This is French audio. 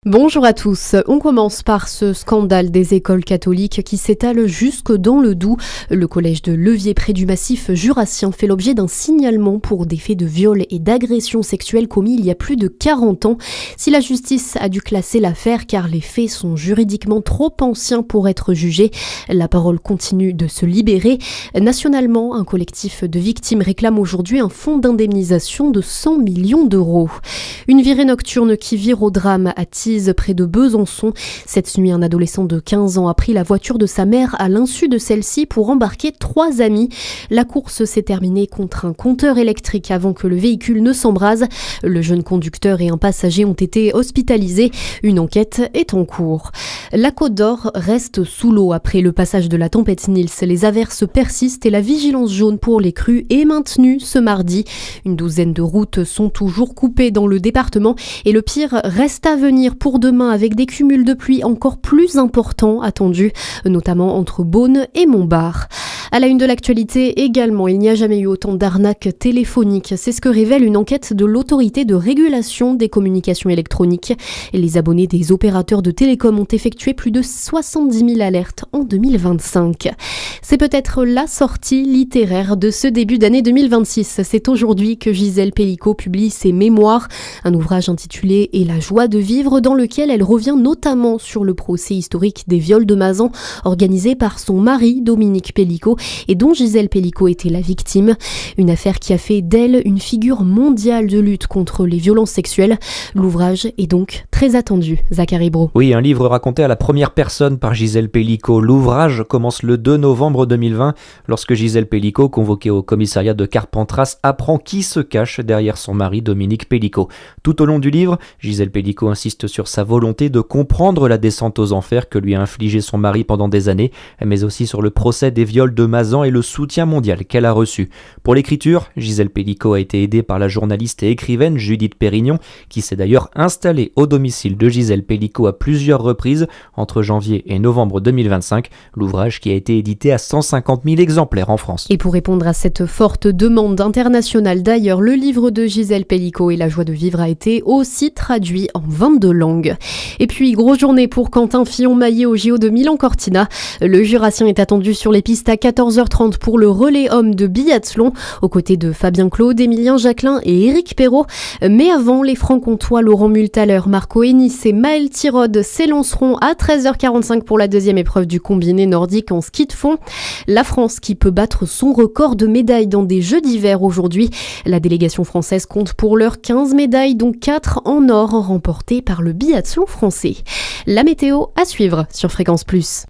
Bonjour à tous. On commence par ce scandale des écoles catholiques qui s'étale jusque dans le Doubs. Le collège de Levier près du massif jurassien fait l'objet d'un signalement pour des faits de viol et d'agression sexuelle commis il y a plus de 40 ans. Si la justice a dû classer l'affaire car les faits sont juridiquement trop anciens pour être jugés, la parole continue de se libérer. Nationalement, un collectif de victimes réclame aujourd'hui un fonds d'indemnisation de 100 millions d'euros. Une virée nocturne qui vire au drame à Tise, près de Besançon. Cette nuit, un adolescent de 15 ans a pris la voiture de sa mère à l'insu de celle-ci pour embarquer 3 amis. La course s'est terminée contre un compteur électrique avant que le véhicule ne s'embrase. Le jeune conducteur et un passager ont été hospitalisés. Une enquête est en cours. La Côte d'Or reste sous l'eau après le passage de la tempête Nils. Les averses persistent et la vigilance jaune pour les crues est maintenue ce mardi. Une douzaine de routes sont toujours coupées dans le département et le pire reste à venir pour demain avec des cumuls de pluie encore plus importants attendus, notamment entre Beaune et Montbard. À la une de l'actualité également, il n'y a jamais eu autant d'arnaques téléphoniques. C'est ce que révèle une enquête de l'autorité de régulation des communications électroniques. Et les abonnés des opérateurs de télécom ont effectué plus de 70 000 alertes en 2025. C'est peut-être la sortie littéraire de ce début d'année 2026. C'est aujourd'hui que Gisèle Pelicot publie ses mémoires, un ouvrage intitulé « Et la joie de vivre » dans lequel elle revient notamment sur le procès historique des viols de Mazan organisé par son mari Dominique Pelicot et dont Gisèle Pelicot était la victime. Une affaire qui a fait d'elle une figure mondiale de lutte contre les violences sexuelles. L'ouvrage est donc très attendu. Zachary Brault. Oui, un livre raconté à la première personne par Gisèle Pelicot. L'ouvrage commence le 2 novembre 2020 lorsque Gisèle Pelicot, convoquée au commissariat de Carpentras, apprend qui se cache derrière son mari Dominique Pelicot. Tout au long du livre, Gisèle Pelicot insiste sur sa volonté de comprendre la descente aux enfers que lui a infligé son mari pendant des années, mais aussi sur le procès des viols de Mazan et le soutien mondial qu'elle a reçu. Pour l'écriture, Gisèle Pelicot a été aidée par la journaliste et écrivaine Judith Pérignon, qui s'est d'ailleurs installée au domicile de Gisèle Pelicot à plusieurs reprises entre janvier et novembre 2025, l'ouvrage qui a été édité à 150 000 exemplaires en France. Et pour répondre à cette forte demande internationale d'ailleurs, le livre de Gisèle Pelicot et la joie de vivre a été aussi traduit en 22 langues. Et puis, grosse journée pour Quentin Fillon-Maillet au JO de Milan-Cortina. Le Jurassien est attendu sur les pistes à 14h30 pour le relais homme de biathlon, aux côtés de Fabien Claude, Émilien Jacquelin et Éric Perrault. Mais avant, les Francs-Comtois Laurent Multaler, Marco Hennis et Maël Tirode s'élanceront à 13h45 pour la deuxième épreuve du combiné nordique en ski de fond. La France qui peut battre son record de médailles dans des Jeux d'hiver aujourd'hui. La délégation française compte pour l'heure 15 médailles, dont 4 en or remportées par le biathlon français. La météo à suivre sur Fréquence Plus.